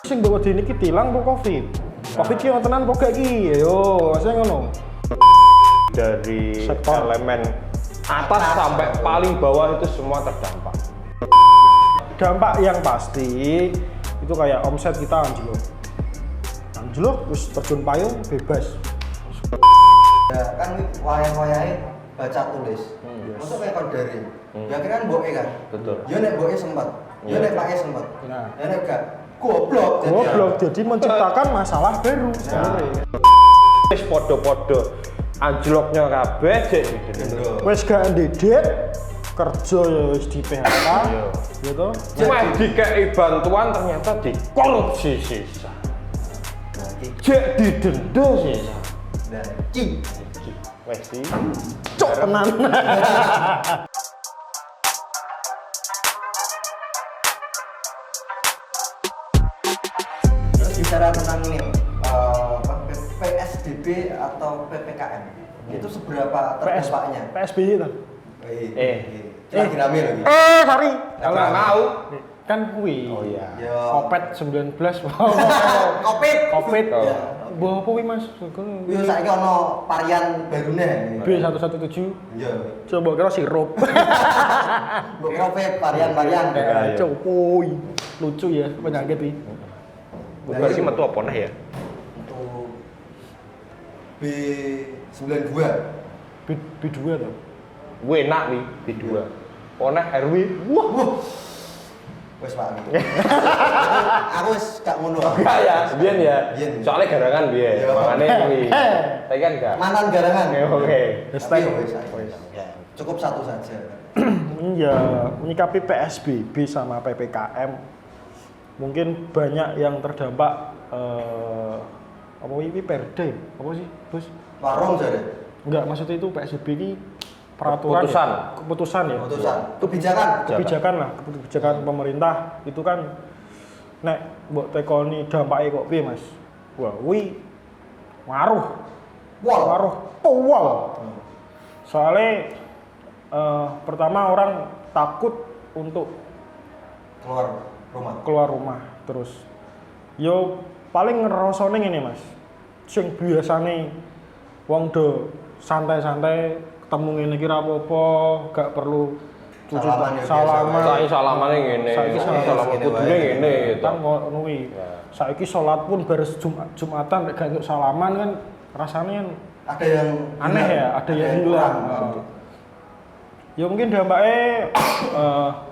Sing mbok dene iki tilang kok Covid. Covid ki tenan kok gak iki? Yo, saya ngono. Dari Sektor. elemen atas sampai paling bawah itu semua terdampak. Dampak yang pasti itu kayak omset kita anjlok. Anjlok terus terjun payung bebas. Ya kan wayang-wayange baca tulis. Masuk kayak kondari. Ya kira kan mboke kan. Betul. Ya nek mboke sempat. Ya nek pake sempat. Nah. Ya nek gak goblok. Goblok jadi menciptakan masalah baru. Wis podo-podo anjloknya kabeh jek didenda. Wes gak ndedet kerja ya wis di PHK gitu. Cuma dikei bantuan ternyata dikorupsi sisa. Jek didenda sisa. Nah, cing. Wes iki Cok tenan. Terus bicara tentang ini PSBB atau PPKM. Itu seberapa terdampaknya? PSBY itu. Lagi rame lagi. Hari. nggak mau. Kan kuwi. Oh iya. Ya. Covid 19. Covid. Covid. Oh. Mbah apa kuwi Mas? Yo saiki ono varian barune. B117. Iya. Coba kira sirup. Mbok Covid varian-varian. iya. Copoy. Lucu ya penyakit iki. Bukan sih metu apa neh ya? Untuk B92. B2 tuh. Gue enak nih B2. Oneh RW. Wah. Wes Pak. Aku wis gak ngono. Enggak ya, biyen ya. Biyen. Soalnya garangan biyen. Iya. Makane kuwi. Tapi kan enggak. Manan garangan. Oke. Tapi wis. Ya, cukup satu saja. Ya, menyikapi PSBB sama PPKM mungkin banyak yang terdampak apa ini Perda apa sih Bos? Warung jare. Enggak, maksudnya itu PSBB ini peraturan Keputusan. ya? Keputusan ya? Keputusan. Kebijakan. Lah, kebijakan pemerintah itu kan nek mbok tekoni dampaknya kok piye Mas? Wah, kuwi ngaruh. Ngaruh tuwal. Soalnya pertama orang takut untuk keluar rumah terus yo paling ngerasane ngene Mas sing biasane wong do santai-santai ketemu ngene iki ra apa-apa gak perlu cuci salaman Saiki salamane ngene. Saiki salam kudune ngene kan ngono kuwi saiki salat pun beres Jumatan nek gak entuk salaman kan rasanya kan ada yang aneh ya, ada yang hilang. Ya mungkin dampaknya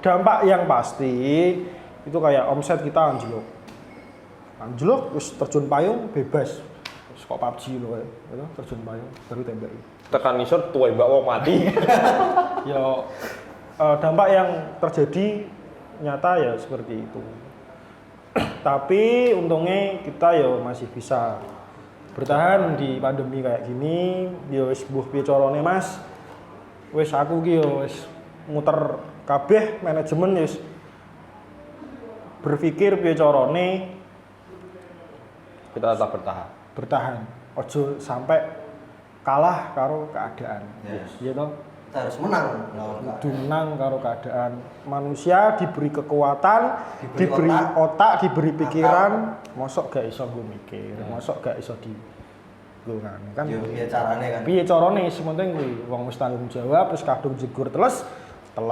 dampak yang pasti itu kayak omset kita anjlok. Anjlok terus terjun payung bebas. Terus kok PUBG lho kayak gitu, terjun payung baru tembaki. Tekan isor tuwe mbak wong mati. Ya dampak yang terjadi nyata ya seperti itu. Tapi untungnya kita ya masih bisa bertahan di pandemi kayak gini. Ya wis mbuh piye carane Mas. Wis aku ki yo wis muter kabeh manajemen wis berpikir piye carane Kita tetap bertahan. Ojo sampai kalah karo keadaan. Yes. Iya toh? kita harus menang. Kudu menang karo keadaan. Manusia diberi kekuatan, diberi otak, diberi pikiran, mosok gak iso gue mikir, mosok gak iso di kan Yo piye carane kan. piye carane sementing kuwi wong wis tanggung jawab wis kadung jegur teles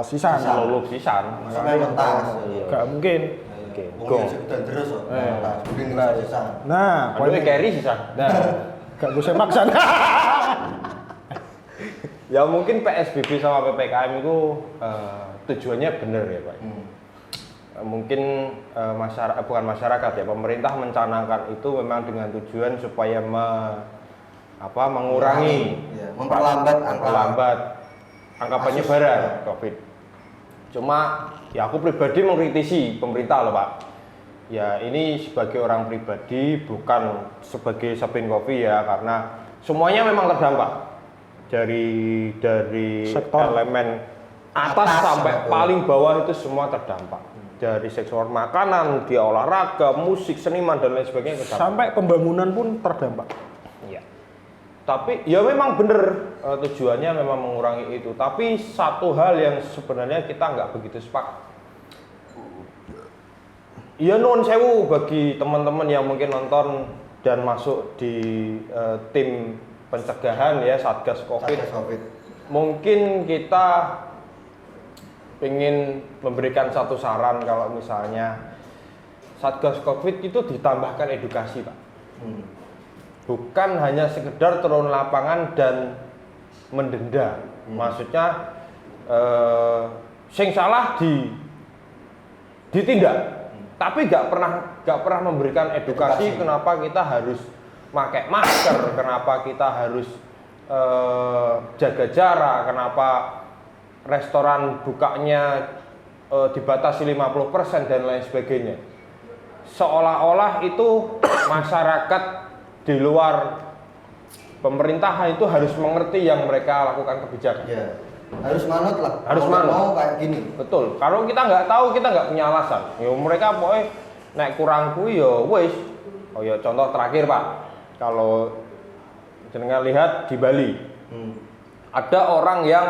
sisan Lulus sisan. Sampai mentas. gak mungkin. Oke. Wong sing udan terus kok. Buding sisa. Nah Aduh carry sisan. nah gak gue semaksan. Ya mungkin PSBB sama PPKM itu tujuannya benar ya Pak. Mungkin bukan masyarakat ya, pemerintah mencanangkan itu memang dengan tujuan supaya mengurangi, ya, memperlambat angka penyebaran COVID. Cuma ya aku pribadi mengkritisi pemerintah loh Pak. Ya ini sebagai orang pribadi bukan sebagai Sapin Coffee ya, karena semuanya memang terdampak dari sektor elemen atas sampai paling bawah itu semua terdampak. Dari sektor makanan, dia olahraga, musik, seniman dan lain sebagainya terdampak. sampai pembangunan pun terdampak. Iya. Tapi ya memang bener tujuannya memang mengurangi itu. Tapi satu hal yang sebenarnya kita nggak begitu sepakat. Ya nuwun sewu bagi teman-teman yang mungkin nonton dan masuk di tim pencegahan ya Satgas Covid. Satgas Covid. Mungkin kita ingin memberikan satu saran kalau misalnya Satgas Covid itu ditambahkan edukasi, Pak. Bukan hanya sekedar turun lapangan dan mendenda. Maksudnya sing salah ditindak. Tapi nggak pernah memberikan edukasi kenapa kita harus pakai masker, kenapa kita harus jaga jarak, kenapa restoran bukanya dibatasi 50% dan lain sebagainya. Seolah-olah itu masyarakat di luar pemerintahan itu harus mengerti yang mereka lakukan kebijakan. Ya, harus manut lah. Harus Mau manut. Mau kayak gini. Betul. Kalau kita nggak tahu, kita nggak punya alasan. Yo mereka pokoknya naik kurang kui yo wis. Oh ya contoh terakhir Pak. Kalau jenengan lihat di Bali, ada orang yang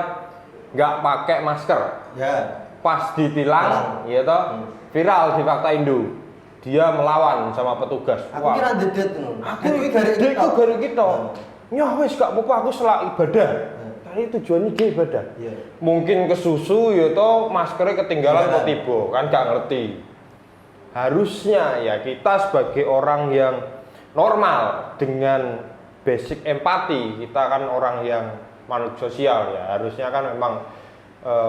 nggak pakai masker. Ya. Pas ditilang, ya toh, viral di Fakta Indo. Dia melawan sama petugas. Aku kira dedet ngono. Aku gara kita. Ya wis gak apa-apa aku selak ibadah. Kali tujuannya dia ibadah. Iya. Mungkin kesusu ya toh maskernya ketinggalan kok tiba, kan gak ngerti. Harusnya ya kita sebagai orang yang normal dengan basic empati, kita kan orang yang makhluk sosial ya, harusnya kan memang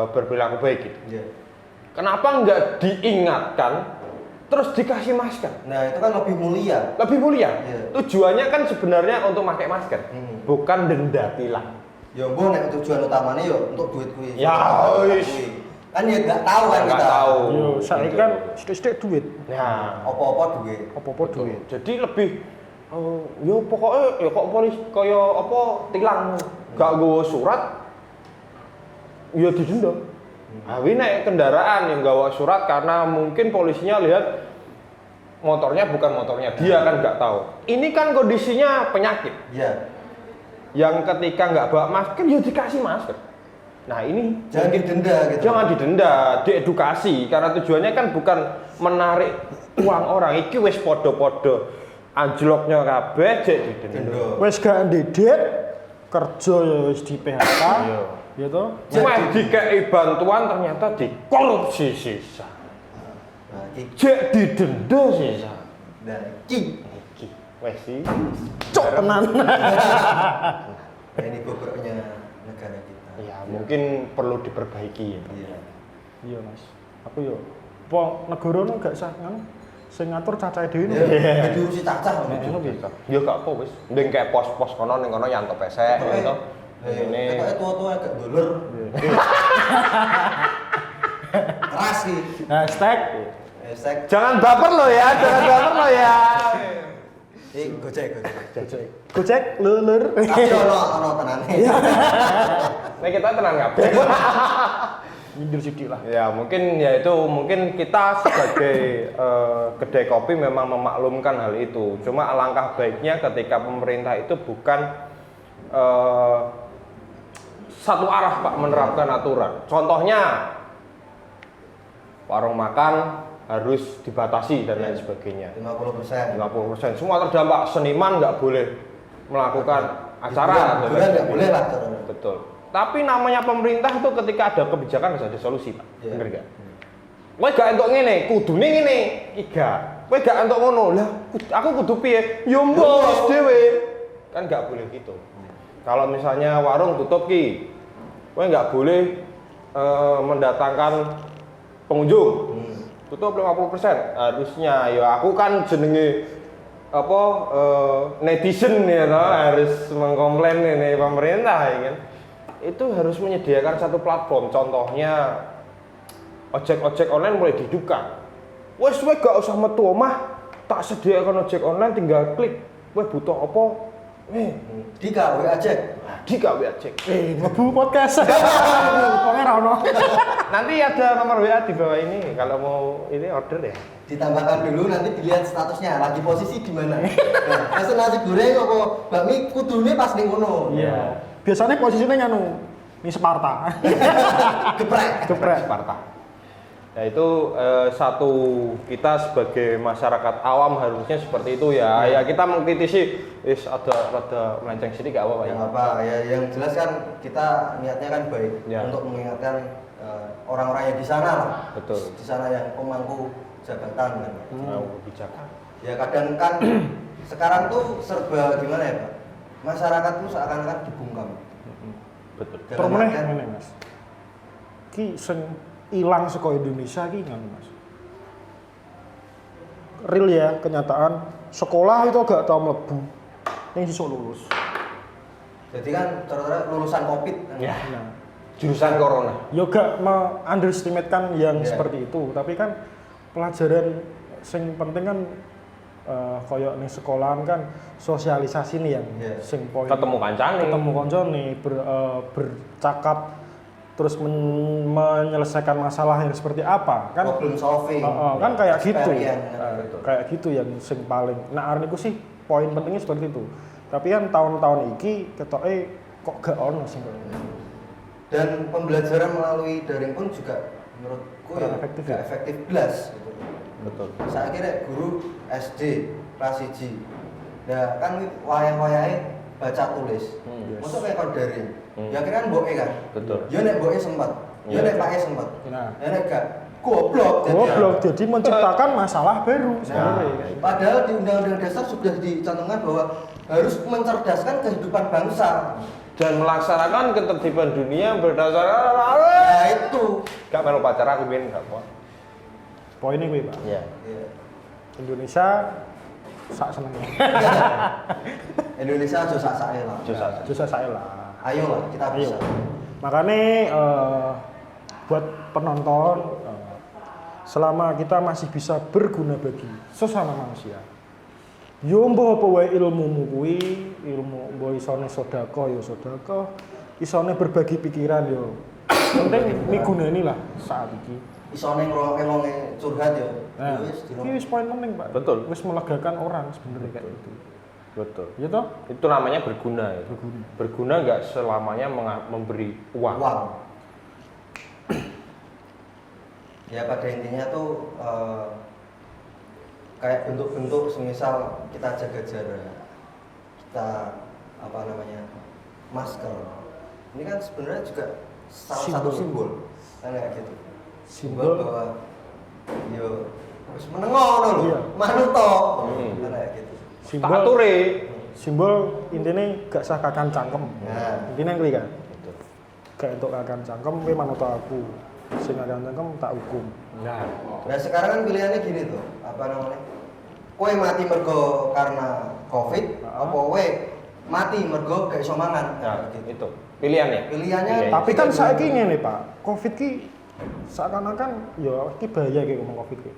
berperilaku baik gitu. Iya. Kenapa nggak diingatkan terus dikasih masker? Nah, itu kan lebih mulia. Lebih mulia. Iya. Tujuannya kan sebenarnya untuk pakai masker, bukan denda tilang. Ya mbok nek tujuan utamanya yo untuk duit kuwi. Ya, wis. Kan ya enggak tahu kan Nggak kita. tahu. Yo, saya kan sithik-sithik duit. Nah, Apa-apa duit. Apa-apa duit. jadi lebih yo pokoknya ya kok polis kaya apa tilang gak nggawa surat ya didenda. Awi naik kendaraan yang gawa surat karena mungkin polisinya lihat motornya bukan motornya dia kan nggak tahu. Ini kan kondisinya penyakit. Iya. Yang ketika nggak bawa masker ya dikasih masker. Nah ini Jangan didenda gitu. jangan didenda, diedukasi karena tujuannya kan bukan menarik uang orang. Iki wis podo-podo anjloknya kabeh jek didenda. Denda. Wes gak ndedet, kerja ya wis di PHK. Iya. Ya toh? Cuma dikei bantuan ternyata dikorupsi sisa. Nah, iki. Jek didenda sisa. Nah, iki. Iki wes sih. Cok tenan. Nah, ini bobroknya negara kita. Ya mungkin perlu diperbaiki ya. Iya. Iya, Mas. Aku yo apa negara nu gak sah kan sing ngatur cacahe dhewe. Ya, diurusi cacah Ngono ngono. gitu. Ya gak apa wis. Ndeng kayak pos-pos kono ning kono yanto pesek gitu. Ini Ini tua-tua agak dolor. Keras sih. Hashtag Hashtag jangan baper lo ya, jangan baper lo ya. Gojek. Gojek lulur. Tapi ono tenane. Nah kita tenang kabeh. Nyindir sithik lah. Ya mungkin ya itu mungkin kita sebagai kedai kopi memang memaklumkan hal itu. Cuma alangkah baiknya ketika pemerintah itu bukan satu arah Pak menerapkan aturan. Contohnya warung makan harus dibatasi dan lain sebagainya. 50%. 50%. Semua terdampak, seniman nggak boleh melakukan acara. Hiburan nggak boleh lah. Betul. Tapi namanya pemerintah itu ketika ada kebijakan harus ada solusi, Pak. Iya. Bener gak? Kowe gak entuk ngene, kudune ngene. Iga. Kowe gak entuk ngono. Lah, aku kudu piye? Ya mbok dhewe. Kan gak boleh gitu. Kalau misalnya warung tutup ki, kowe nggak boleh mendatangkan pengunjung. Tutup 50%. Harusnya ya aku kan jenenge apa netizen ya toh, harus mengkomplain ini pemerintah ya kan. Itu harus menyediakan satu platform. Contohnya ojek-ojek online mulai dihidupkan. Wes kowe gak usah metu omah, tak sediakan ojek online tinggal klik. Kowe butuh apa? Dika, WA Jack. Nah, Dika WA cek. Ngebu podcast. Pokoknya ra ono. Nanti ada nomor WA di bawah ini kalau mau ini order ya. Ditambahkan dulu nanti dilihat statusnya lagi posisi di mana. Nah, pesen nasi goreng apa bakmi kudune pas ning kono. Iya. Biasanya posisinya nganu, ini Sparta. Geprek. Sparta. Ya itu satu kita sebagai masyarakat awam harusnya seperti itu ya. Ya kita mengkritisi ada melenceng sedikit gak apa-apa ya. Yang apa ya yang jelas kan kita niatnya kan baik Ya. untuk mengingatkan orang-orang yang di sana lah. Betul. Di sana yang pemangku jabatan kan. Mau kebijakan. Ya kadang kan sekarang tuh serba gimana ya Pak? Masyarakat tuh seakan-akan dibungkam. Betul. Dalam Terus meneh artian- ngene, Mas. Ki sing ilang saka Indonesia ki ngono, Mas. Real ya, kenyataan sekolah itu agak tau mlebu. Yang sisuk lulus. Jadi kan ternyata lulusan Covid kan. Ya. Nah, Jurusan corona. yo gak me-underestimate kan yang Iya. seperti itu, tapi kan pelajaran sing penting kan koyo ning sekolahan kan sosialisasi nih yang Iya. sing poin. Ketemu kancane. Ketemu koncone, bercakap terus menyelesaikan masalah yang seperti apa kan Problem solving. kan kayak gitu. Experience, betul. Kayak gitu yang sing paling nah arniku sih poin pentingnya seperti itu, tapi kan tahun-tahun iki ketoke kok gak ono sing koyo ngono. Dan pembelajaran melalui daring pun juga menurutku Kurang ya efektif gak ya? efektif belas gitu. Betul. Saya kira guru SD kelas 1. Nah, kan wayah-wayahe baca tulis. Yes. Masa kayak kon daring. Hmm. Ya kira kan mboke kan. Betul. Ya nek mboke sempat. Ya Iya. nek pake sempat. Nah. Ya nek gak goblok jadi. Goblok jadi menciptakan masalah baru sebenarnya. Nah, Padahal di Undang-Undang Dasar sudah dicantumkan bahwa harus mencerdaskan kehidupan bangsa. Dan melaksanakan ketertiban dunia berdasarkan Nah itu. gak melu pacar aku ben gak kuat. Poinnya gue Pak, Iya. Iya. Indonesia sak senengnya. Indonesia aja sak-sake lah. Susah. Susah saya lah. Ayo lah kita Ayo. bisa. Makanya buat penonton selama kita masih bisa berguna bagi sesama manusia. Yo mbah apa wae ilmumu kuwi, ilmu mbah isone sedekah ya sedekah, isone berbagi pikiran yo. Penting migunani lah saat iki. Isone ngrungokke wong curhat ya. Nah, Wis ini wis poin penting, Pak. Betul. Wis melegakan orang sebenarnya kayak gitu. Betul. Ya toh? Itu namanya berguna ya. Berguna. Berguna nggak selamanya memberi uang. uang. Ya pada intinya tuh kayak bentuk-bentuk semisal kita jaga jarak, kita apa namanya masker. Ini kan sebenarnya juga salah satu simbol, kan kayak gitu. Simbol. Bahwa yo harus menengono loh, Iya. manut toh, Hmm. kan kayak gitu. Tak Simbol ature. simbol intinya gak sah kakan cangkem. Nah. Intinya ngerti kan? Gak untuk kakan cangkem, kowe manut aku. Sing kakan cangkem tak hukum. Nah, Nah sekarang kan pilihannya gini tuh, apa namanya? Kowe mati mergo karena COVID, apa kowe mati mergo gak iso mangan? nah Gitu. itu pilihannya. Pilihannya Iya, Tapi tiga kan pilihan. saiki ngene, Pak. Covid ki seakan-akan ya ki bahaya kayak ngomong Covid ki.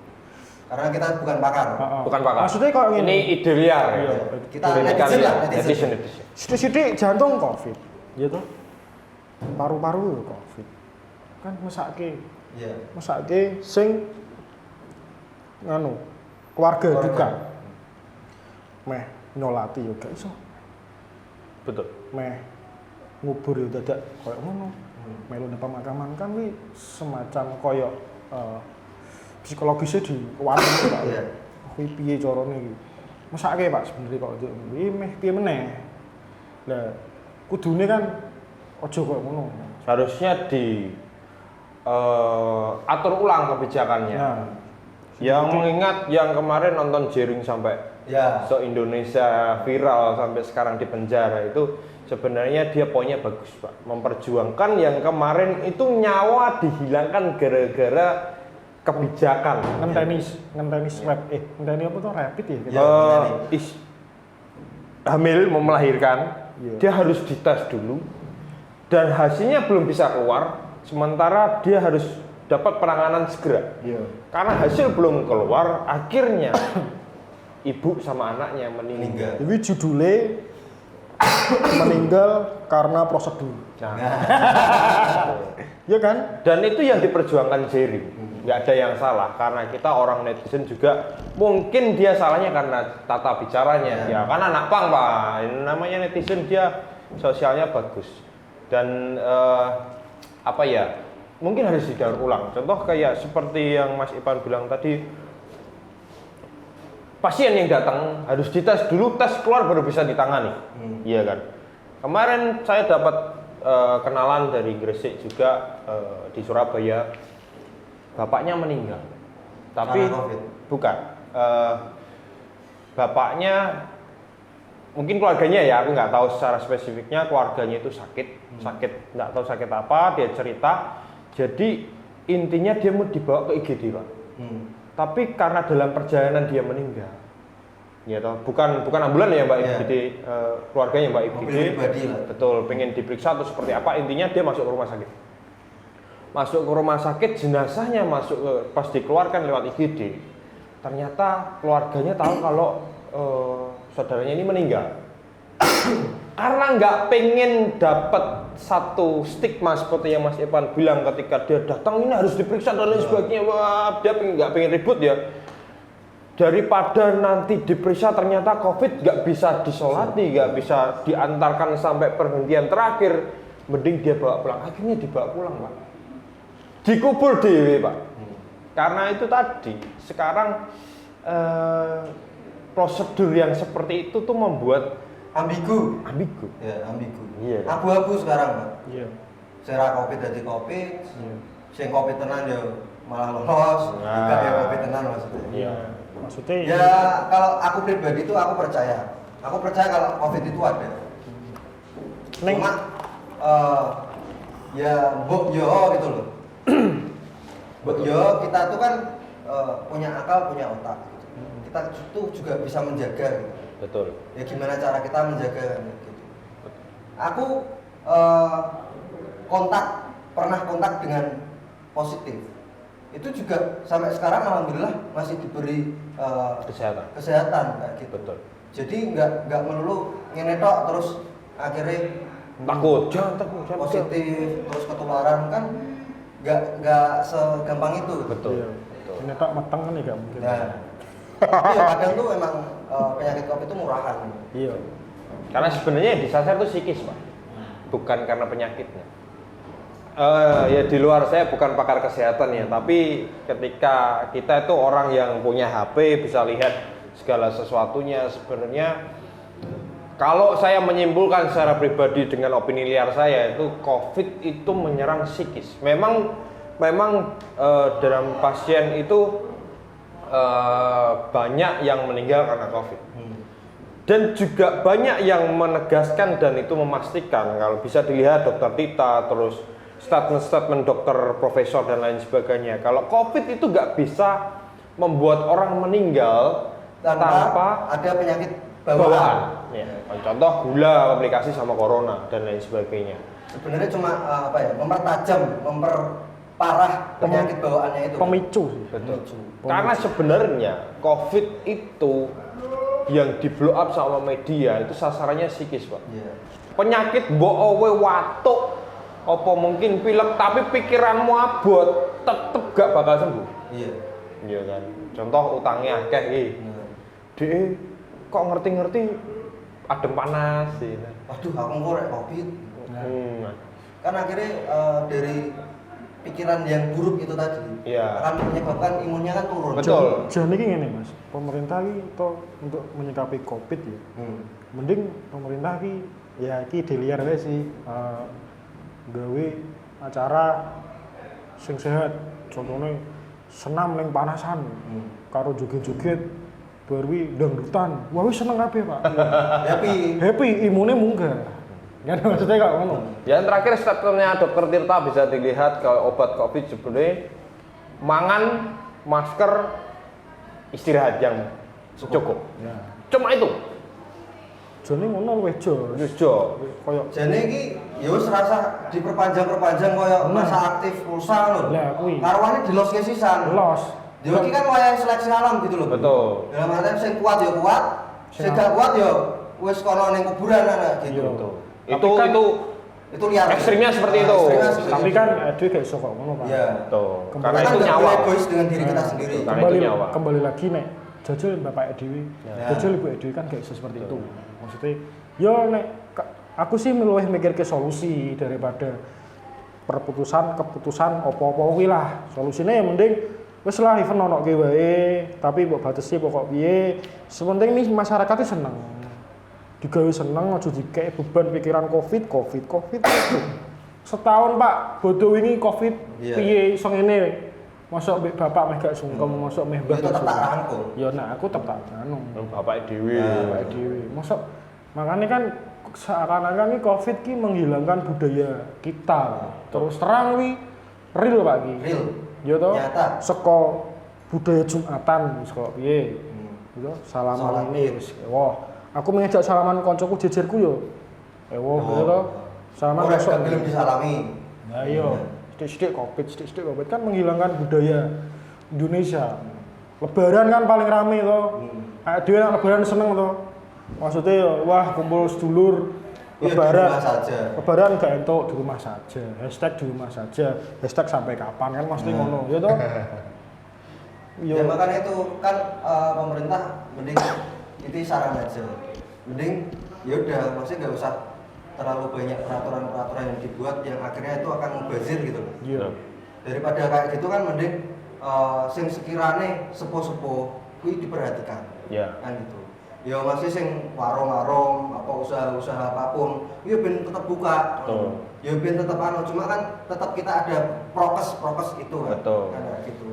Karena kita bukan pakar. Heeh. Bukan pakar. Maksudnya kok ngene. Ini ide liar. Iya. ya. Kita Pendidikan netizen lah, liar. netizen. Netizen. Sithik-sithik jantung Covid. Ya toh? Paru-paru ya Covid. Kan mesake Iya. sing nganu keluarga Keluarga. duka. Meh nyolati yo gak iso. Betul. Meh ngubur yo dadak koyo ngono. Melu nang pemakaman kan kuwi semacam koyo psikologisnya di warung Pak. Iya. Kuwi piye carane iki? Mesake Pak sebenarnya kok iki meh piye meneh. Lah kudune kan aja koyo ngono. Harusnya di atur ulang kebijakannya. Nah, Yang mengingat yang kemarin nonton Jering sampai Ya. se Indonesia viral sampai sekarang di penjara itu sebenarnya dia poinnya bagus Pak, memperjuangkan yang kemarin itu nyawa dihilangkan gara-gara kebijakan. ngenteni swab ngenteni apa tuh rapid ya? Iya. Hamil mau melahirkan, Iya. dia harus dites dulu dan hasilnya belum bisa keluar, sementara dia harus dapat penanganan segera. Iya. Karena hasil belum keluar, akhirnya ibu sama anaknya meninggal. Meninggal. Jadi judulnya meninggal karena prosedur. Ya kan? Dan itu yang diperjuangkan Jerry, nggak ada yang salah karena kita orang netizen juga mungkin dia salahnya karena tata bicaranya, ya kan anak pang pak, namanya netizen dia sosialnya bagus dan apa ya mungkin harus didaur ulang. Contoh kayak seperti yang Mas Ipan bilang tadi, pasien yang datang harus dites dulu, tes keluar baru bisa ditangani, iya kan? Kemarin saya dapat kenalan dari Gresik juga di Surabaya, bapaknya meninggal, tapi bukan, bapaknya mungkin keluarganya ya, aku nggak tahu secara spesifiknya keluarganya itu sakit, nggak tahu sakit apa, dia cerita, jadi intinya dia mau dibawa ke IGD pak, tapi karena dalam perjalanan dia meninggal. Ya toh, bukan ambulan ya Mbak IGD, keluarganya Mbak IGD, betul, pengen diperiksa atau seperti apa, intinya dia masuk ke rumah sakit. Masuk ke rumah sakit, jenazahnya masuk ke, pas dikeluarkan lewat IGD, ternyata keluarganya tahu kalau saudaranya ini meninggal. Karena nggak pengen dapat satu stigma seperti yang Mas Evan bilang ketika dia datang ini harus diperiksa dan lain sebagainya, wah dia nggak pengen ribut ya. Daripada nanti diperiksa ternyata COVID nggak bisa disolati, nggak bisa diantarkan sampai perhentian terakhir, mending dia bawa pulang. Akhirnya dibawa pulang pak, dikubur dewe pak. Karena itu tadi sekarang prosedur yang seperti itu tuh membuat ambigu. Ya, ambigu. Iya. Abu-abu sekarang pak. Iya. Secara COVID jadi COVID, sing COVID tenan ya malah lolos, juga ya COVID tenan maksudnya. Iya. Maksudnya Ya kalau aku pribadi itu aku percaya kalau COVID itu ada. Cuma ya mbok yo gitu loh. Mbok yo kita tuh kan punya akal, punya otak. Gitu. Kita tuh juga bisa menjaga. Gitu. Betul. Ya gimana cara kita menjaga gitu. Aku pernah kontak dengan positif. Itu juga sampai sekarang alhamdulillah masih diberi kesehatan kayak gitu. Betul. Jadi nggak melulu ngenetok terus akhirnya Takut, jangan takut. positif terus ketularan kan nggak segampang itu. Betul. Iya. Ini tak matang kan ya nggak mungkin. Nah, iya kadang tuh emang penyakit COVID itu murahan. Iya. Karena sebenarnya yang disasar itu psikis pak, bukan karena penyakitnya. Ya di luar saya bukan pakar kesehatan ya, tapi ketika kita itu orang yang punya HP bisa lihat segala sesuatunya sebenarnya. Kalau saya menyimpulkan secara pribadi dengan opini liar saya itu COVID itu menyerang psikis. Memang dalam pasien itu banyak yang meninggal karena COVID. Dan juga banyak yang menegaskan dan itu memastikan kalau bisa dilihat dokter Tita terus statement dokter profesor dan lain sebagainya. Kalau COVID itu nggak bisa membuat orang meninggal tanpa ada penyakit bawaan. Ya, contoh gula, komplikasi sama corona dan lain sebagainya. Sebenarnya cuma memperparah penyakit bawaannya itu. Pemicu. Betul. Karena sebenarnya COVID itu yang di blow up sama media itu sasarannya psikis, Pak. Yeah. Penyakit mbok owe watuk apa mungkin pilek tapi pikiranmu abot tetep gak bakal sembuh. Iya. Iya kan. Contoh utangnya akeh iki. Dek kok ngerti-ngerti adem panas gitu. Waduh, aku ngorek COVID. Kan akhirnya dari pikiran yang buruk itu tadi akan menyebabkan imunnya kan turun. Betul. Jadi gini mas, pemerintah ini untuk menyikapi COVID ya, mending pemerintah ini ya dilihat aja sih, gawe acara sing sehat, contohnya senam ning panasan, karo joget-joget, baru dangdutan, wah seneng kabeh pak. Happy, imunnya munggah. Kan maksudnya kok ngono. Yang terakhir statementnya Dokter Tirta bisa dilihat kalau obat COVID sebenarnya mangan, masker, istirahat yang cukup. Ya. Cuma itu. Jane ngono luwih jos. Koyo jane iki ya wis rasa diperpanjang koyo masa aktif pulsa lho. Lah kuwi. Karwane dilos ke sisan. Los. Yo iki kan wayahe seleksi alam gitu loh. betul. Dalam artian sing kuat ya kuat, sing gak kuat ya wis kono ning kuburan ana gitu. Iya. Itu Tapi kan- Itu liar. Ekstrimnya seperti itu. Ekstrimnya seperti Tapi itu. kan Edwi gak iso kok ngono, Pak. Iya. Tuh, Kembali- karena Kita itu nggak nyawa. boleh egois dengan diri kita sendiri. Karena kembali itu nyawa. kembali lagi nek jajal Bapak Edwi. Ya. Jajal Ibu Edwi kan gak iso seperti itu. Maksudnya yo nek aku sih luwih mikir ke solusi daripada keputusan opo-opo kuwi lah. Solusine ya mending wis lah event ono ki wae, tapi mbok batesi pokok piye. Sepenting nih masyarakatnya seneng. Digawe seneng aja dikek beban pikiran Covid. Setahun Pak, bodoh ini Covid Iya. piye iso ngene. Mosok mbek bapak meh gak sungkem, mosok meh mbah Itu gak tetap tak sungkem. rangkul. Ya nah aku tetap anu. Bapak Dewi. Bapak dhewe. Mosok makanya kan seakan-akan ini Covid ki menghilangkan budaya kita. Terus terang wi real Pak ki. Real. Ya toh. Nyata. Seko budaya Jumatan seko piye. Gitu, salaman Salat ini Id. wis. Wah, aku mengejak salaman koncoku jejerku yo. Wah, ya toh. Salaman Orang mosok. gak belum disalami. Nah iya, sithik-sithik Covid kan menghilangkan budaya Indonesia. Lebaran kan paling rame toh. Dhewe nek lebaran seneng toh. Maksudnya ya, wah kumpul sedulur Iya, lebaran. di rumah saja. Lebaran gak entuk di rumah saja. Hashtag di rumah saja. Hashtag sampai kapan kan mesti ngono, ya toh. Ya makanya itu kan pemerintah mending itu saran aja. Mending ya udah, maksudnya nggak usah terlalu banyak peraturan-peraturan yang dibuat yang akhirnya itu akan mubazir gitu loh. Iya. Daripada kayak gitu kan mending sing sekirane sepo-sepo kuwi diperhatikan. Ya. Kan gitu. Ya masih sing warung-warung apa usaha-usaha apapun, ya ben tetap buka. Betul. Ya ben tetap anu, cuma kan tetap kita ada prokes itu kan. Betul. Kan kayak gitu.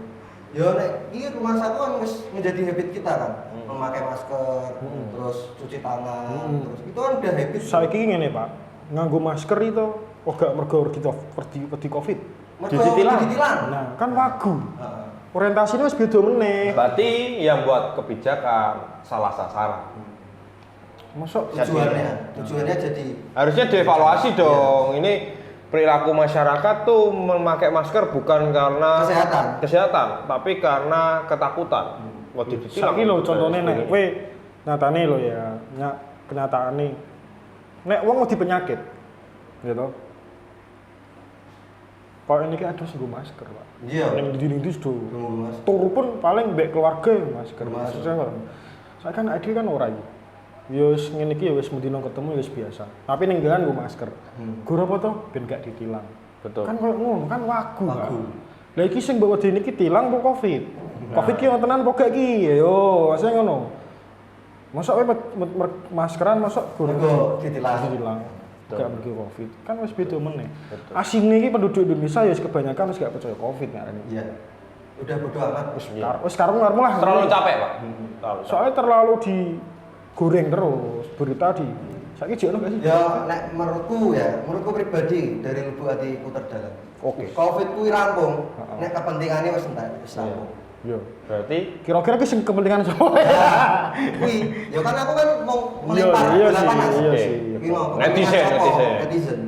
Ya nek iki rumah sakit kan wis menjadi habit kita kan. Memakai masker, terus cuci tangan, terus itu kan udah habit. Saiki ngene Pak, nganggo masker itu kok gak mergo wedi Covid. Mergo ditilang. ditilang. Nah, kan wagu. Heeh. Orientasinya wis beda meneh. Berarti yang buat kebijakan salah sasaran. Mosok Tujuannya jadi Harusnya dievaluasi dong. Ini perilaku masyarakat tuh memakai masker bukan karena kesehatan, tapi karena ketakutan. Waktu ditilang. saiki lho contone nek kowe nyatane lho ya, kenyataane. Nek wong wedi penyakit, gitu. Kok ini ki aduh nggo masker, Pak. iya. Ning ndi-ndi do. Tunggu Mas. Turu pun paling mbek keluarga masker. Masker. Saya kan ade kan ora iki. Ya wis ngene iki ya wis mendino ketemu ya wis biasa. Tapi ning dalan nggo masker. Goro apa to ben gak ditilang. Betul. Kan koyo ngono kan wagu. Wagu. Kan? Lah iki sing mbok wedi niki tilang apa Covid? Covid ki tenan apa gak iki? Yo, maksudnya ngono. Masa kowe maskeran masa Mergo ditilang. ditilang. Gak mergo Covid. Kan wis beda meneh. Asine iki penduduk Indonesia ya wis kebanyakan wis gak percaya Covid ngarani. Iya. Udah bodo amat. Wis karung ngarmu lah. Terlalu capek, Pak. Terlalu capek. Soalnya terlalu digoreng terus berita di. Saiki jek ono gak sih? Ya nek menurutku pribadi dari lubuk hatiku terdalam. Oke. Covid kuwi rampung. Heeh. Nek kepentingannya wis entek, wis rampung. Yo. Berarti Kira-kira ki sing kepentingan sapa? Kuwi, ya kan aku kan mau Iya, melempar iya bola sih, panas. iya Oke. sih. Kuwi mau Netizen, kepentingan sapa? netizen.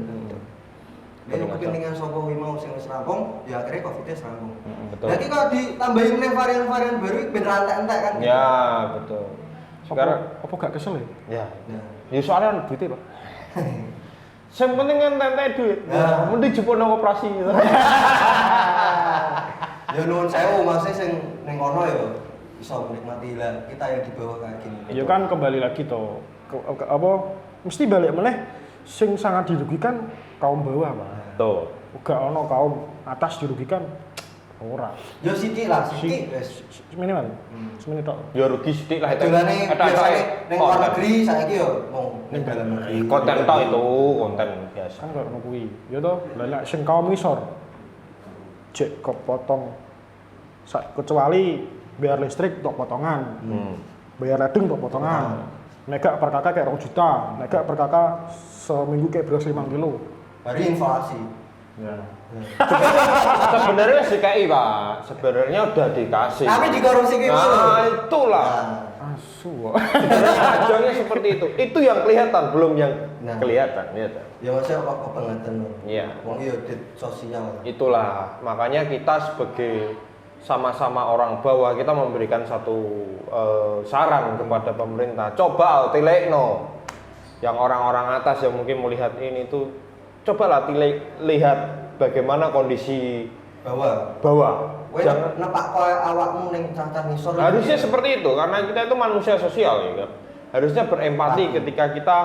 Ini kepentingan sapa kuwi mau sing wis rampung, ya akhirnya Covid-nya wis rampung. betul. Lagi kalau ditambahin meneh varian-varian baru ben rantek-entek kan. Ya, betul. Sekarang Apa gak kesel ya? ya. Nah. Ya soalnya duitnya, Pak. Yang penting kan tente duit. Ya. Mending jupuk nang operasi gitu. Ya nuwun sewu masih sing ning kono ya iso menikmati lah kita yang di bawah kayak gini. Ya kan kembali lagi to. Apa mesti balik meneh sing sangat dirugikan kaum bawah, Pak. Tuh. Gak ono kaum atas dirugikan ora. Ya sithik lah, sithik wis. Minimal. Semene tok. Ya rugi sithik lah itu. Dolane Eta biasane ning luar konten. negeri saiki yo mau ning dalam negeri. Konten tok itu, konten biasa. Kan kok ngono kuwi. Ya toh, lah nek sing kaum isor cek kepotong kecuali bayar listrik tok potongan. Bayar ledeng tok potongan. Nek gak per kakak kayak 2 juta, nek gak per kakak seminggu kayak beras 5 kilo. Hari inflasi. Ya. Sebenarnya DKI, Pak. Sebenarnya udah dikasih. Tapi dikorupsi gitu. Nah, itulah. Nah, Asu. Sebenarnya ajangnya seperti itu. Itu yang kelihatan, belum yang Nah. kelihatan, ya. toh. ya maksudnya apa kebangetan. Iya. Wong yo dit sosial. Itulah, makanya kita sebagai sama-sama orang bawah kita memberikan satu saran kepada pemerintah. Coba tilekno yang orang-orang atas yang mungkin melihat ini tuh cobalah lihat bagaimana kondisi bawah. Jangan nepak koyo awakmu ning cacah ngisor. Harusnya seperti itu karena kita itu manusia sosial ya kan. Harusnya berempati ketika kita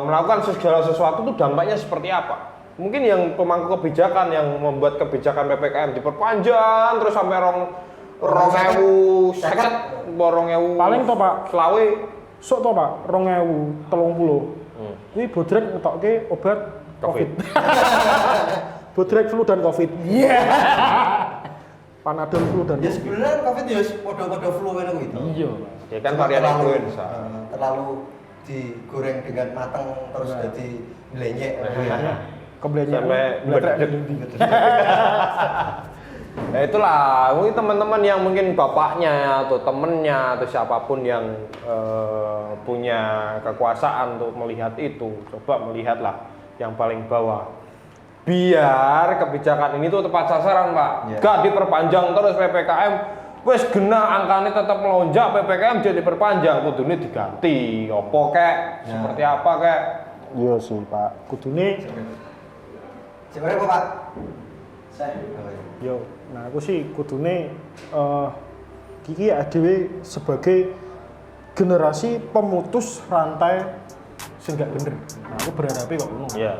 melakukan segala sesuatu itu dampaknya seperti apa. Mungkin yang pemangku kebijakan yang membuat kebijakan PPKM diperpanjang terus sampai 2050 paling to Pak selawe sok to Pak 2030 kuwi bodrek ngetokke obat COVID. Bodrek flu dan COVID. Iya. Panadol flu dan ya sebenarnya COVID ya podo-podo flu ngono kuwi to. Iya. Ya kan varian influenza. Terlalu digoreng dengan matang terus jadi melenyek. Kebelenyek Sampai ya itulah, mungkin teman-teman yang mungkin bapaknya atau temennya atau siapapun yang punya kekuasaan untuk melihat itu, coba melihatlah yang paling bawah. Biar kebijakan ini tuh tepat sasaran, Pak. Gak diperpanjang terus PPKM, wes genah angkanya tetap melonjak, PPKM jadi diperpanjang, kudune diganti, opo kek, seperti apa kek? Iya sih Pak, kudune. Sebenarnya Pak? Saya. Yo, nah aku sih kudune iki dhewe sebagai generasi pemutus rantai sing gak bener. Nah, aku berharapnya kok ngono. Iya.